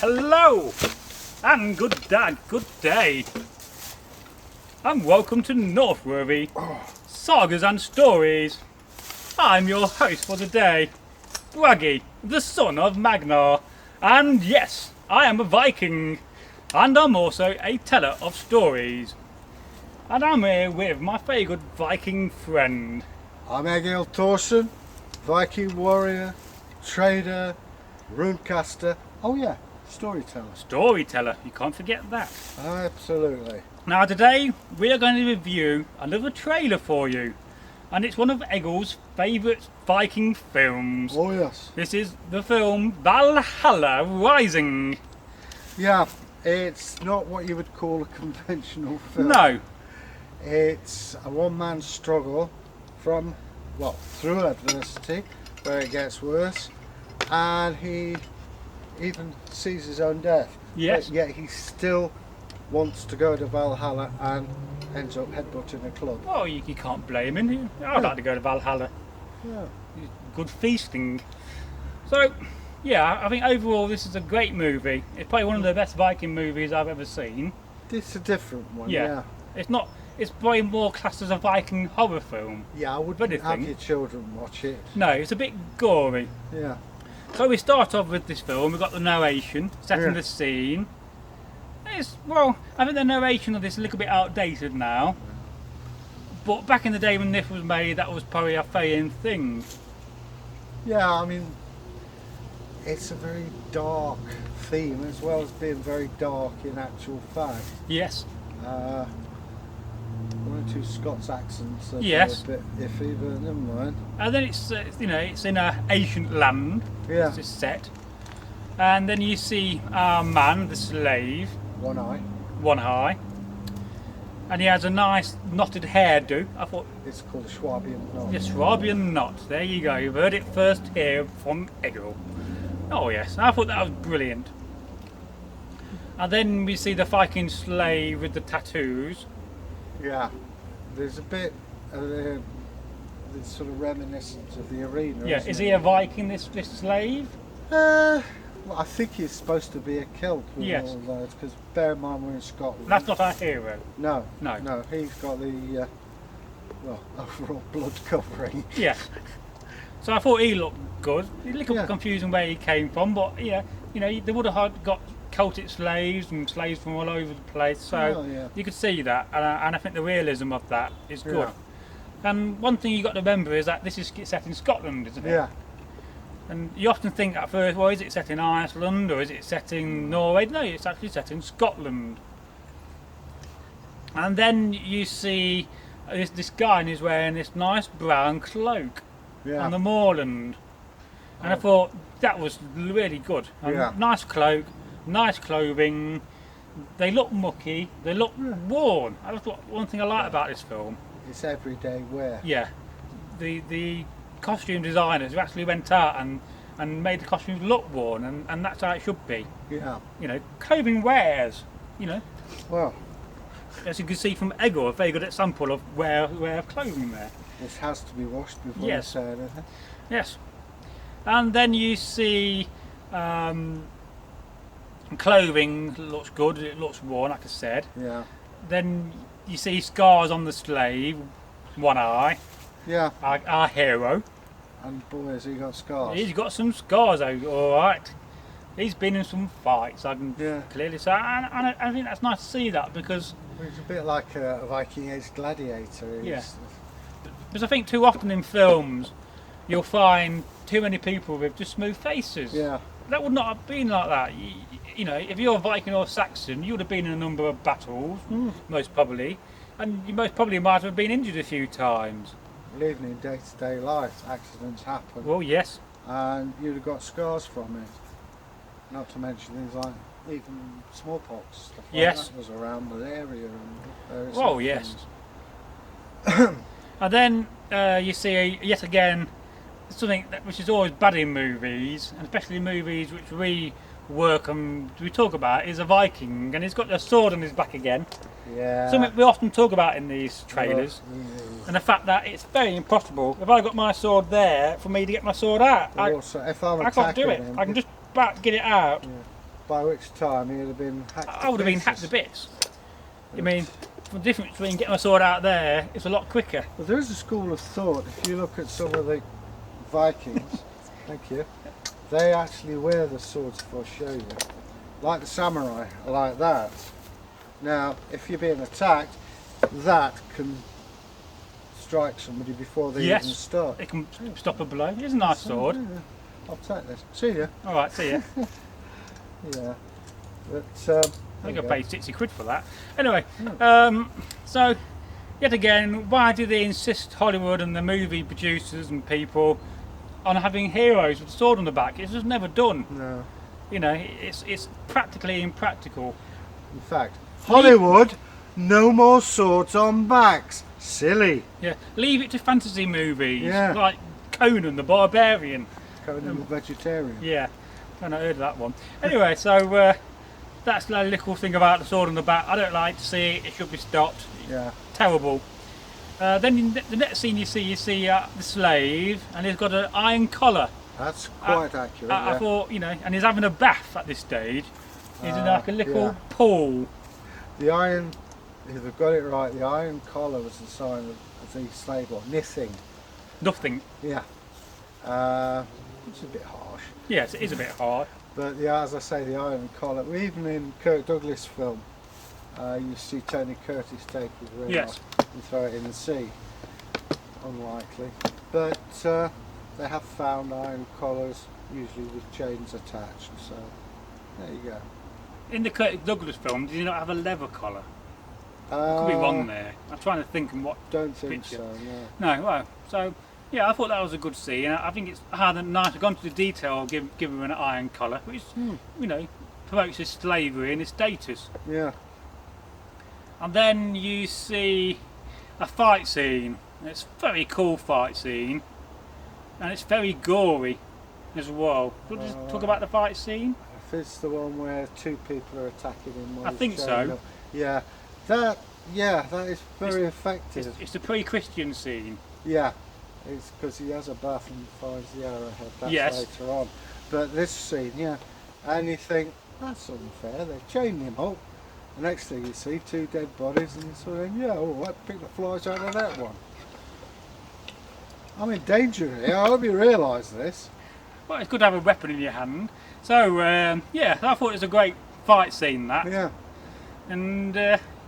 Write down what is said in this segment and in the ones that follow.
Hello, and good day, and welcome to Northworthy, Sagas and Stories. I'm your host for the day, Braggy, the son of Magnar, and yes, I am a Viking, and I'm also a teller of stories. And I'm here with my very good Viking friend. I'm Egil Thorson, Viking warrior, trader, runecaster. Oh yeah, storyteller. Storyteller, you can't forget that. Absolutely. Now today we are going to review another trailer for you, and it's one of Egil's favourite Viking films. Oh yes. This is the film Valhalla Rising. Yeah, it's not what you would call a conventional film. No. It's a one-man struggle through adversity, where it gets worse, and he even sees his own death. Yes. But yet he still wants to go to Valhalla and ends up headbutting a club. Oh, you can't blame him. I'd like to go to Valhalla. Yeah. Good feasting. So, yeah, I think overall this is a great movie. It's probably one of the best Viking movies I've ever seen. It's a different one. Yeah. It's probably more classed as a Viking horror film. Yeah, I wouldn't have your children watch it. No, it's a bit gory. Yeah. So we start off with this film. We've got the narration, setting the scene. I think the narration of this is a little bit outdated now. But back in the day when this was made, that was probably a fair thing. Yeah, I mean, it's a very dark theme as well as being very dark in actual fact. Yes. One or two Scots accents are Yes. a bit iffy, but never mind. And then it's in a ancient land. Yeah. It's set. And then you see our man, the slave, One eye. one eye, and he has a nice knotted hairdo. I thought, It's called a Swabian knot. yes, Swabian knot. There you go. You've heard it first here from Egil. Oh yes, I thought that was brilliant. And then we see the Viking slave with the tattoos. Yeah. There's a bit of this sort of reminiscence of the arena. Yeah, isn't is it? he a Viking, this slave? Well, I think he's supposed to be a Celt with Yes. all those, because bear in mind we're in Scotland. That's not our hero. No. No. No, he's got the overall blood covering. Yes. So I thought he looked good. A little Yeah. bit confusing where he came from, but yeah, they would have got Celtic slaves and slaves from all over the place. So Oh, yeah. you could see that, and I think the realism of that is good. Yeah. And one thing you got to remember is that this is set in Scotland, isn't it? Yeah. And you often think at first, well, is it set in Iceland or is it set in Norway? No, it's actually set in Scotland. And then you see this guy, and he's wearing this nice brown cloak Yeah. on the moorland. And I thought that was really good. And Yeah. nice cloak, nice clothing. They look mucky, they look worn. That's one thing I like about this film. It's everyday wear. Yeah, the costume designers who actually went out and made the costumes look worn, and that's how it should be. Yeah. Clothing wears. Well, As you can see from Egil, a very good example of wear of clothing there. this has to be washed before Yes. you say anything. Yes. And then you see clothing looks good, it looks worn, like I said. Yeah. Then you see scars on the slave, one eye, Yeah. our hero. And boy, has he got scars. He's got some scars, alright. He's been in some fights, I can Yeah. clearly say. And I think that's nice to see that, because He's a bit like a Viking Age gladiator. Yeah. I think too often in films you'll find too many people with just smooth faces. Yeah. That would not have been like that. If you're a Viking or Saxon, you would have been in a number of battles, most probably, and you most probably might have been injured a few times. Well, even in day-to-day life, accidents happen. Well, yes. And you'd have got scars from it. Not to mention things like even smallpox, stuff like Yes. that was around the area. And various Oh, other yes. things. And then you see yet again something which is always bad in movies, and especially movies which we work and we talk about, is a Viking, and he's got a sword on his back again. Yeah. Something we often talk about in these trailers, Mm. and the fact that it's very impossible. If I got my sword there, for me to get my sword out, Also, if I'm I can't do attacking it. him, I can just get it out. Yeah. by which time he'd have been hacked I would have been hacked to pieces. bits. I mean, the difference between getting my sword out there is a lot quicker. Well, there is a school of thought. If you look at some of the Vikings, thank you, they actually wear the swords if I show you. Like the samurai, are like that. Now, if you're being attacked, that can strike somebody before they even start. It can stop a blow. It's a nice sword. Yeah, I'll take this. See ya. Alright, see ya. Yeah. But, I think I paid 60 quid for that. Anyway, so yet again, why do they insist, Hollywood and the movie producers and people, on having heroes with a sword on the back? It's just never done. No. You know, it's practically impractical. In fact, Hollywood, no more swords on backs. Silly. Yeah, leave it to fantasy movies Yeah. like Conan the Barbarian. Conan the Vegetarian. Yeah, I heard of that one. Anyway, so that's the little thing about the sword on the back. I don't like to see it. It should be stopped. Yeah. Terrible. Then the next scene you see the slave, and he's got an iron collar. That's quite accurate. I thought, you know, and he's having a bath at this stage. He's in like a little pool. The iron, if I've got it right, the iron collar was the sign of the slave or knitting. Nothing. Yeah. It's a bit harsh. Yes, it is a bit hard. But yeah, as I say, the iron collar, even in Kirk Douglas' film, you see Tony Curtis take his ring off and throw it in the sea. Unlikely. But they have found iron collars, usually with chains attached, so there you go. In the Kirk Douglas film, did he not have a leather collar? Could be wrong there. I'm trying to think of what. Don't think picture. so, no. No, well, so yeah, I thought that was a good scene. I think it's nice. I've gone to the detail of giving him an iron collar, which you know promotes his slavery and his status. Yeah. And then you see a fight scene. It's a very cool fight scene, and it's very gory as well. Do you want to just talk about the fight scene? If it's the one where two people are attacking him, while I he's think showing so. up. Yeah, that is very effective. It's the pre-Christian scene. Yeah, it's because he has a bath and finds the arrowhead. That's Yes. later on. But this scene, yeah, and you think that's unfair. They've chained him up. The next thing you see, two dead bodies, and you sort of, yeah, all right, pick the flies out of that one. I'm in danger here. I hope you realise this. Well, it's good to have a weapon in your hand. So yeah, I thought it was a great fight scene, that. Yeah. And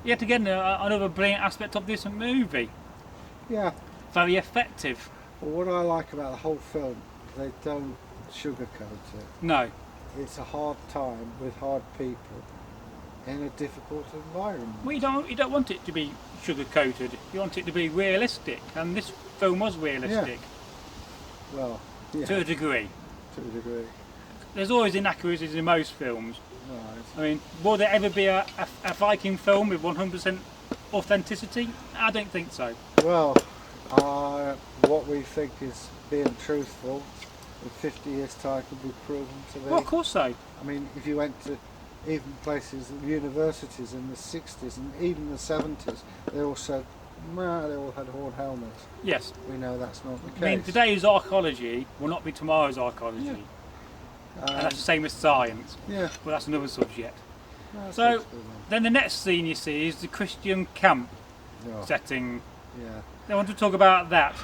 yet again, another brilliant aspect of this movie. Yeah. Very effective. Well, what I like about the whole film, they don't sugarcoat it. No. It's a hard time with hard people in a difficult environment. Well, you don't want it to be sugar-coated. You want it to be realistic, and this film was realistic. Yeah. Well, yeah, to a degree. to a degree. There's always inaccuracies in most films. Right. I mean, will there ever be a Viking film with 100% authenticity? I don't think so. Well, what we think is being truthful in 50 years' time could be proven to be. Well, of course so. I mean, if you went to even places, universities in the 60s and even the 70s, they all said, well, they all had horn helmets. Yes. We know that's not the case. I mean, today's archaeology will not be tomorrow's archaeology. And that's the same with science. Yeah. Well, that's another subject. That's So, good one. then the next scene you see is the Christian camp Oh, setting. yeah. I want to talk about that.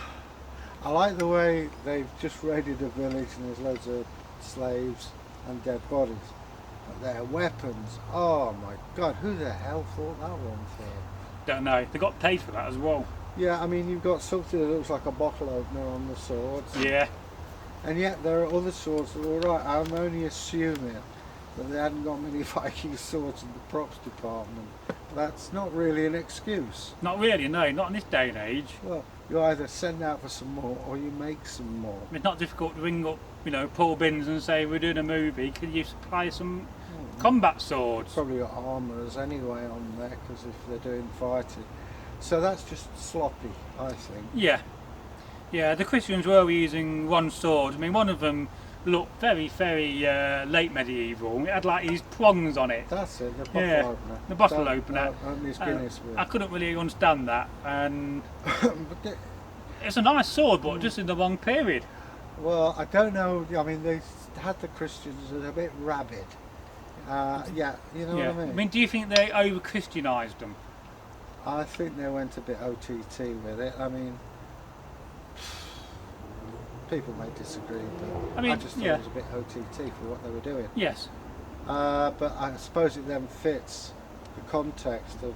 I like the way they've just raided a village and there's loads of slaves and dead bodies. But their weapons, oh my god, who the hell thought that one through? Don't know. They got paid for that as well. Yeah, I mean, you've got something that looks like a bottle opener on the swords. Yeah. And yet there are other swords that are alright. I'm only assuming that they hadn't got many Viking swords in the props department. That's not really an excuse. Not really, no. Not in this day and age. Well, you either send out for some more or you make some more. It's not difficult to ring up, Paul Binns and say, we're doing a movie, can you supply some combat swords? Probably got armourers anyway on there because if they're doing fighting. So that's just sloppy, I think. Yeah. Yeah, the Christians were using one sword. I mean, one of them looked very, very late medieval. It had like these prongs on it. That's it, the bottle opener. The bottle opener. Only Guinness with. I couldn't really understand that. And But it's a nice sword, but just in the wrong period. well, I don't know. I mean, they had the Christians that are a bit rabid Yeah, you know Yeah. what I I mean? mean, do you think they over-Christianised them? I think they went a bit OTT with it. I mean, people may disagree, but I mean, just thought yeah. it was a bit OTT for what they were doing. Yes. But I suppose it then fits the context of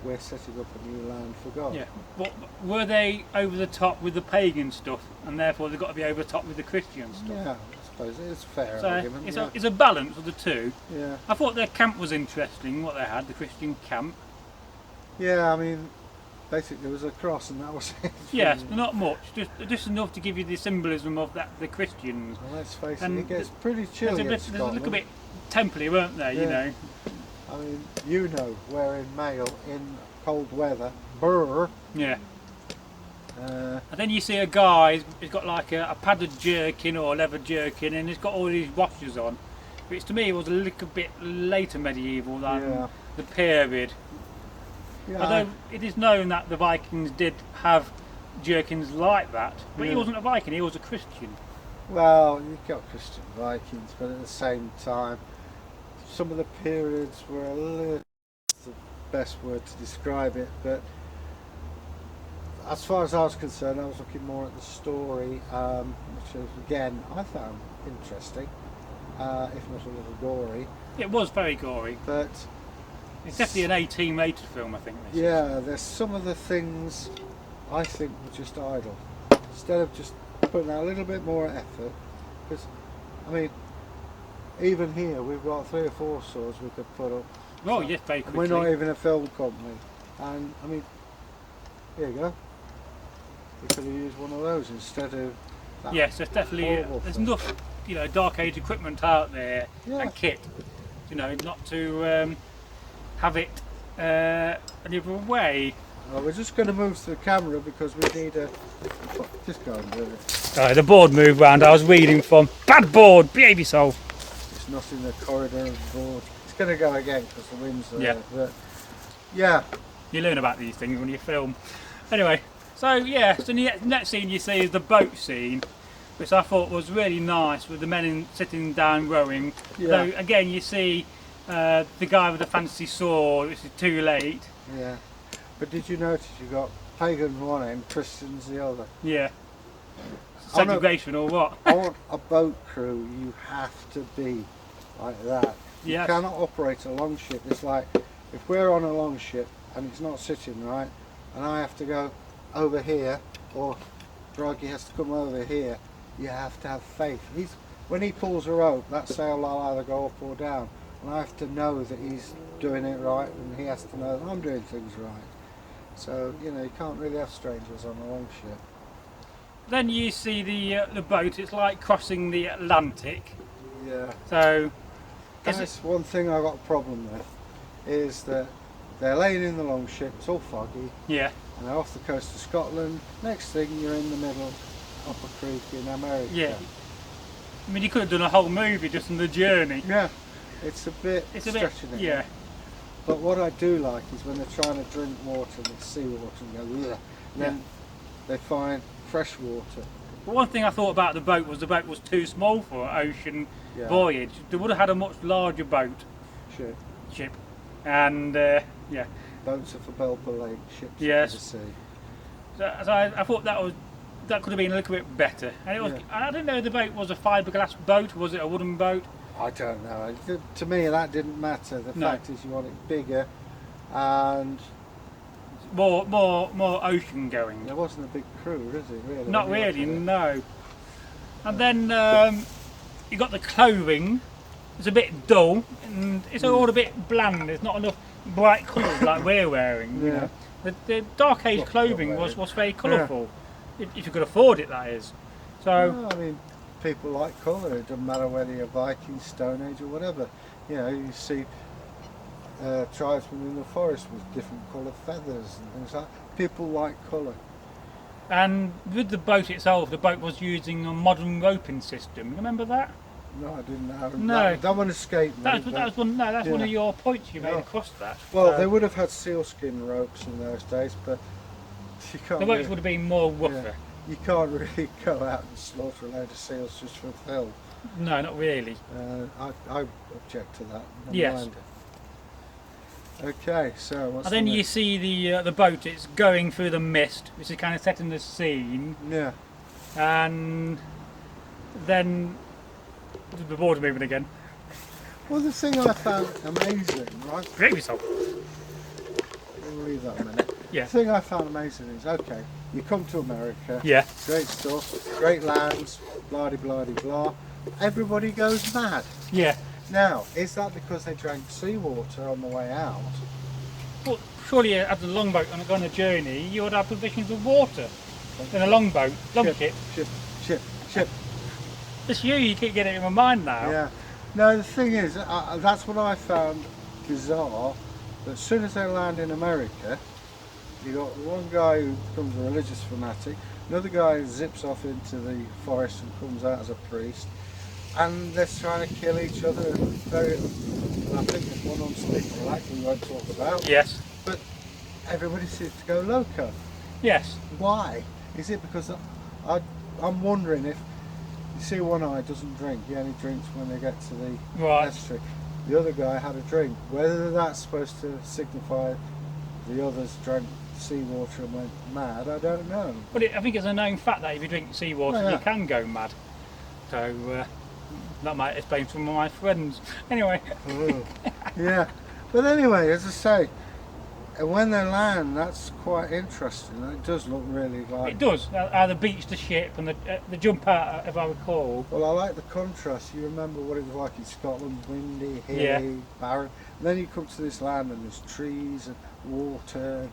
we're setting up a new land for God. Yeah. But were they over the top with the pagan stuff, and therefore they've got to be over the top with the Christian stuff? Yeah, I suppose it is a fair So argument. it's, Yeah. it's a balance of the two. Yeah. I thought their camp was interesting, what they had, the Christian camp. Yeah, I mean, basically there was a cross and that was it. Yes, not much, just enough to give you the symbolism of that the Christians. Well, let's face it, And it gets pretty There's chilly a, in bit, there's a Scotland. little bit templey, weren't they? You Yeah. know. I mean, you know, wearing mail in cold weather, brr. Yeah. Uh, And then you see a guy, he's got like a padded jerkin or leather jerkin, and he's got all these washers on, which to me was a little bit later medieval than Yeah. the period. yeah, Although it is known that the Vikings did have jerkins like that, but he Yeah. wasn't a Viking, he was a Christian. well, you've got Christian Vikings, but at the same time, some of the periods were a little, that's the best word to describe it, but as far as I was concerned, I was looking more at the story, which is, again, I found interesting, if not a little gory, It was very gory. but It's definitely an 18 rated film, I think. This is. yeah, there's some of the things I think were just idle. Instead of just putting out a little bit more effort, because, I mean, even here we've got 3 or 4 swords we could put up. Oh, yes, very And quickly. we're not even a film company. And, I mean, here you go. We could have used one of those instead of that. Yes, there's definitely horrible there's thing. enough, Dark Age equipment out there Yeah. and kit, not to have it another way. Well, we're just going to move to the camera because we need a... Just go and do it. The board moved round. I was reading from bad board, behave yourself. It's not in the corridor of the board. It's going to go again because the wind's there. Yeah. But, yeah. You learn about these things when you film. Anyway, so the next scene you see is the boat scene, which I thought was really nice with the men sitting down rowing. Yeah. Though again you see the guy with the fancy sword, which is too late. Yeah. But did you notice you got pagan one end, Christians the other? Yeah. Oh, no. Segregation or what? On a boat crew, you have to be like that. Yes. You cannot operate a longship. It's like if we're on a longship and it's not sitting right, and I have to go over here, or Draghi has to come over here, you have to have faith. When he pulls a rope, that sail will either go up or down, and I have to know that he's doing it right, and he has to know that I'm doing things right. So you can't really have strangers on a longship. Then you see the boat. It's like crossing the Atlantic. Yeah. So That's one thing I got a problem with, is that they're laying in the longship, it's all foggy, yeah, and they're off the coast of Scotland. Next thing you're in the middle of a creek in America. yeah. I mean, you could have done a whole movie just on the journey. Yeah, it's a bit It's a bit, stretching it. yeah. But what I do like is when they're trying to drink water and it's seawater and go, ugh, then they find fresh water. But one thing I thought about the boat was too small for an ocean Yeah. voyage. They would have had a much larger ship, and yeah. Boats are for Belper Lake, ships Yes. are for the sea. So I thought that could have been a little bit better. And it was. Yeah. I didn't know the boat was a fiberglass boat. Was it a wooden boat? I don't know. To me, that didn't matter. The No. fact is, you want it bigger, and More ocean going. there wasn't a big crew, is it? Really? Not When you really, look at it. no. And then you got the clothing. It's a bit dull, and it's all a bit bland. There's not enough bright colours like we're wearing. You Yeah. know. The Dark Age Not clothing wearing. was very colourful, if you could afford it, that is. So No, I mean, people like colour. It doesn't matter whether you're Viking, Stone Age, or whatever. You see tribesmen in the forest with different coloured feathers and things like that. People like colour. and with the boat itself, the boat was using a modern roping system. Remember that? No, I didn't know. No. That one escaped me. That but- was one. No, that's one yeah. of your points you made Yeah. across that. Well, So they would have had sealskin ropes in those days, but you can't. the boats really- would have been more rougher. You can't really go out and slaughter a load of seals just for film. No, not really. I object to that. Never Yes. mind. Okay, so what's And then the you next? see the boat. It's going through the mist, which is kind of setting the scene, Yeah. and then the water moving again. Well, the thing I found amazing, right? Great yourself. We'll leave that a minute. Yeah. The thing I found amazing is, okay, you come to America, Yeah. great stuff, great lands, blah de blah de blah. Everybody goes mad. Yeah. Now, is that because they drank seawater on the way out? Well, surely as a longboat on a journey, you would have provisions of water. In a longboat, longship. Ship. It's you keep getting it in my mind now. Yeah. No, the thing is, that's what I found bizarre. That as soon as they land in America, you got one guy who becomes a religious fanatic, another guy who zips off into the forest and comes out as a priest, and they're trying to kill each other. Very, I think there's one unspeakable act we won't talk about. Yes. But everybody seems to go loco. Yes. Why? Is it because I'm wondering if you see one eye doesn't drink, he only drinks when they get to the Right. estuary. The other guy had a drink. Whether that's supposed to signify the others drank seawater and went mad, I don't know. But I think it's a known fact that if you drink seawater, Oh, yeah. you can go mad. So that might explain some of my friends. Anyway. Oh, yeah. But anyway, as I say, when they land, that's quite interesting. It does look really like. It does. The beach, the ship, and the jump out, if I recall. Well, I like the contrast. You remember what it was like in Scotland, windy, hilly, Yeah. barren. And then you come to this land and there's trees and water.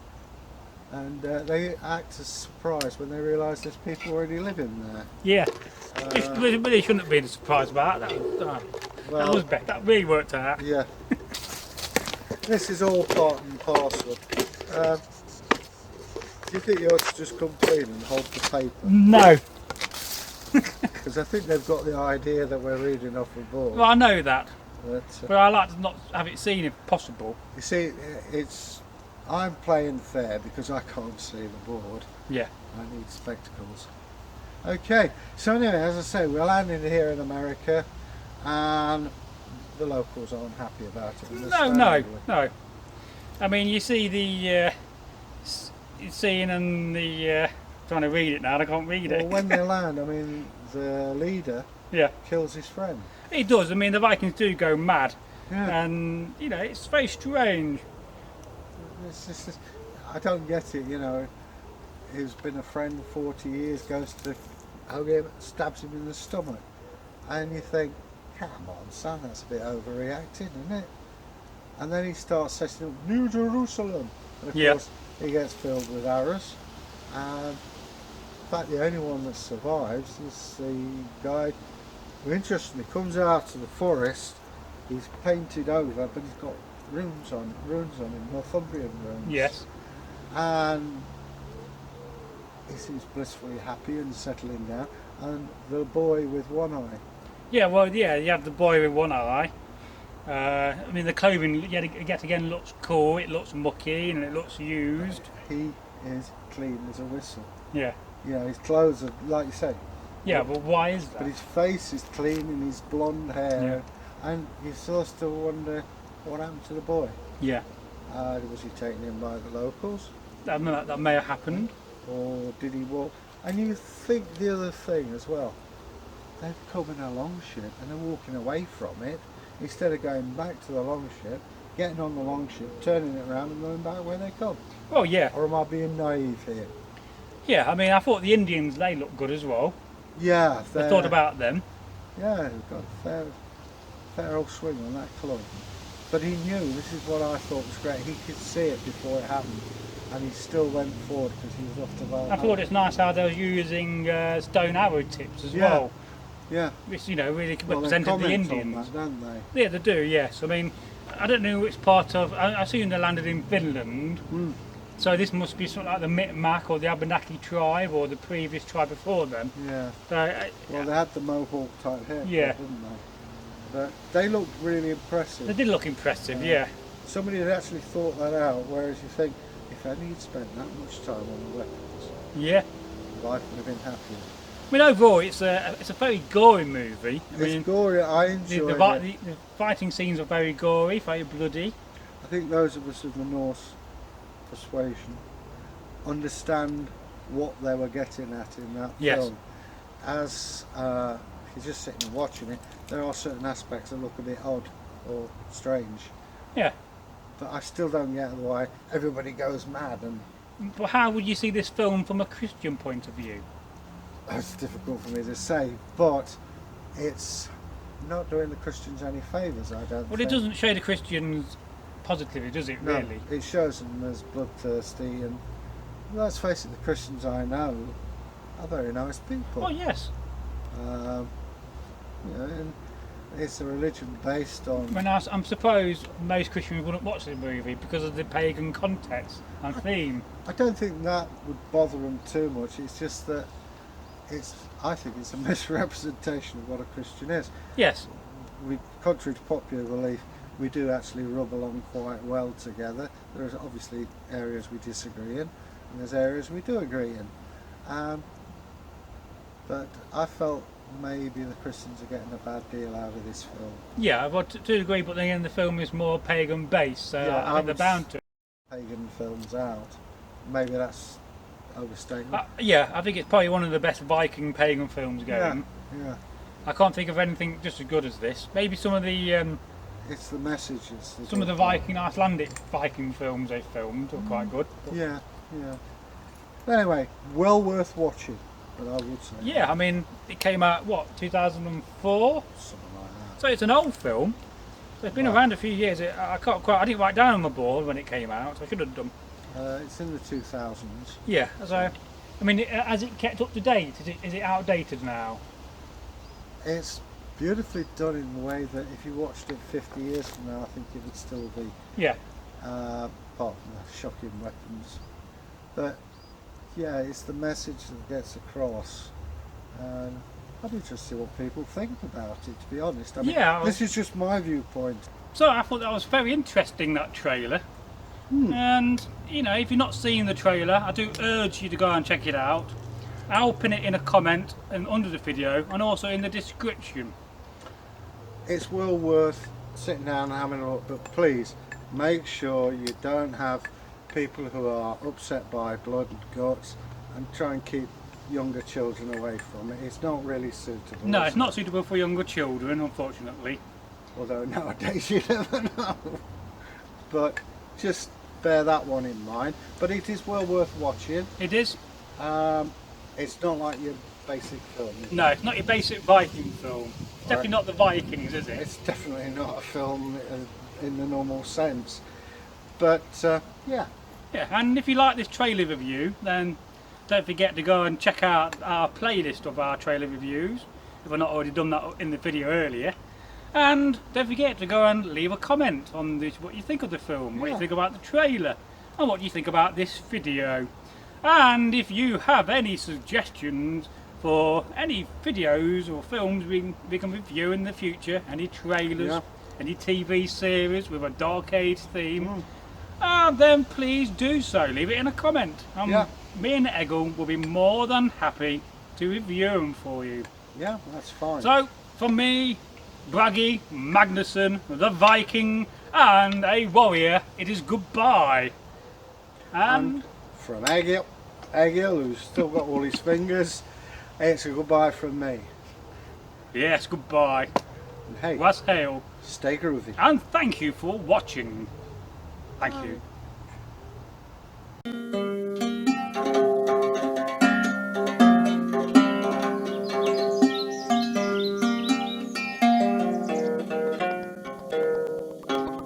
And they act as surprised when they realise there's people already living there. Yeah. Uh, But they shouldn't have been surprised about that. That was better. That really worked out. Yeah. This is all part and parcel. Do you think you ought to just come clean and hold the paper? No. Because I think they've got the idea that we're reading off a board. Well, I know that. But, But I like to not have it seen if possible. you see, I'm playing fair because I can't see the board. Yeah. I need spectacles. Okay, so anyway, as I say, we're landing here in America and the locals aren't happy about it. No. I mean, you see the scene and the trying to read it now. I can't read Well, it. when they land, I mean, the leader Yeah, kills his friend. it does. I mean, the Vikings do go mad, Yeah. and it's very strange. It's just, I don't get it, He's been a friend 40 years, goes to hug him, stabs him in the stomach. And you think, come on, son, that's a bit overreacted, isn't it? And then he starts saying, New Jerusalem. And of Yeah. course, he gets filled with arrows. And in fact, the only one that survives is the guy who, interestingly, comes out of the forest. He's painted over, but he's got runes on him, Northumbrian runes. Yes. And he seems blissfully happy and settling down. And the boy with one eye. Yeah. Well, yeah. You have the boy with one eye. I mean, the clothing yet again looks cool. It looks mucky and it looks used. He is clean as a whistle. Yeah. His clothes are, like you say, Yeah. But why is but that? his face is clean and his blonde hair. And you sort of wonder what happened to the boy. Yeah. Was he taken in by the locals? That may have happened. Or did he walk? And you think the other thing as well, they've come in a longship and they're walking away from it instead of going back to the longship, getting on the longship, turning it around and going back where they come. Well, yeah. Or am I being naive here? Yeah. I mean, I thought the Indians, they look good as well. Yeah, I thought about them. Yeah, they've got a fair old swing on that club. But he knew, this is what I thought was great, he could see it before it happened. And he still went forward because he was off to Valhalla. I thought it's nice how they were using stone arrow tips as Yeah. well. Yeah. Which, really Well, they represented the comment on Indians. that, don't they? Yeah, they do, yes. I mean, I don't know which part of... I assume they landed in Finland. Mm. So this must be something like the Micmac or the Abenaki tribe or the previous tribe before them. Yeah. So, Well, they had the mohawk type hair, Yeah. didn't they? But they looked really impressive. they did look impressive, yeah. Somebody had actually thought that out, whereas you think, if only he'd spent that much time on the weapons, Yeah. life would have been happier. I mean, overall, it's a very gory movie. I mean, It's gory. I the, enjoy it. the fighting scenes are very gory, very bloody. I think those of us of the Norse persuasion understand what they were getting at in that Yes. film. As if you're just sitting and watching it, there are certain aspects that look a bit odd or strange. Yeah. But I still don't get why everybody goes mad, and But how would you see this film from a Christian point of view? it's difficult for me to say. But it's not doing the Christians any favours, I don't Well, think. it doesn't show the Christians positively, does it? No, Really? it shows them as bloodthirsty, and let's face it, the Christians I know are very nice people. Oh yes. And it's a religion based on. I mean, I'm surprised most Christians wouldn't watch the movie because of the pagan context and theme. I don't think that would bother them too much. It's just that I think it's a misrepresentation of what a Christian is. Yes. We, contrary to popular belief, we do actually rub along quite well together. There's obviously areas we disagree in, and there's areas we do agree in. But I felt maybe the Christians are getting a bad deal out of this film. Yeah, I would to agree, but then again, the film is more pagan based, so Yeah, I think they're bound to. Pagan films out. Maybe that's overstatement. Yeah, I think it's probably one of the best Viking pagan films going. Yeah. I can't think of anything just as good as this. Maybe some of the It's the messages. some of the Viking Icelandic Viking films they filmed were quite good. But Yeah. But anyway, well worth watching. But I would say. yeah, I mean, it came out what 2004, Something like that. so it's an old film. So it's been Right. around a few years. I didn't write down on my board when it came out. So I should have done. It's in the 2000s. Yeah, so I mean, has it kept up to date? Is it outdated now? It's beautifully done in the way that if you watched it 50 years from now, I think it would still be, Yeah. apart from the shocking weapons. But yeah, it's the message that gets across. And I'd be interested to see what people think about it, to be honest. I mean, Yeah, this is just my viewpoint. So I thought that was very interesting, that trailer. And you know, if you've not seen the trailer, I do urge you to go and check it out. I'll pin it in a comment and under the video, and also in the description. It's well worth sitting down and having a look, but please make sure you don't have people who are upset by blood and guts, and try and keep younger children away from it. It's not really suitable. No, is it's not suitable for younger children, unfortunately. it? Although nowadays you never know. But just bear that one in mind. But it is well worth watching. It is. It's not like your basic film. is it? No, it's not your basic Viking film. It's definitely not the Vikings, is it? It's definitely not a film in the normal sense. But yeah. Yeah, and if you like this trailer review, then don't forget to go and check out our playlist of our trailer reviews, if I've not already done that in the video earlier. And don't forget to go and leave a comment on this, what you think of the film, what you Yeah. think about the trailer, and what you think about this video. And if you have any suggestions for any videos or films we can review in the future, any trailers, Yeah. any TV series with a Dark Age theme, then please do so. Leave it in a comment. Yeah. Me and Eggle will be more than happy to review them for you. Yeah, that's fine. So, from me, Braggy, Magnusson, the Viking, and a warrior, it is goodbye. And from Egil, who's still got all his fingers, it's a goodbye from me. Yes, goodbye. And hey, Was hail. stay groovy. And thank you for watching. Thank you.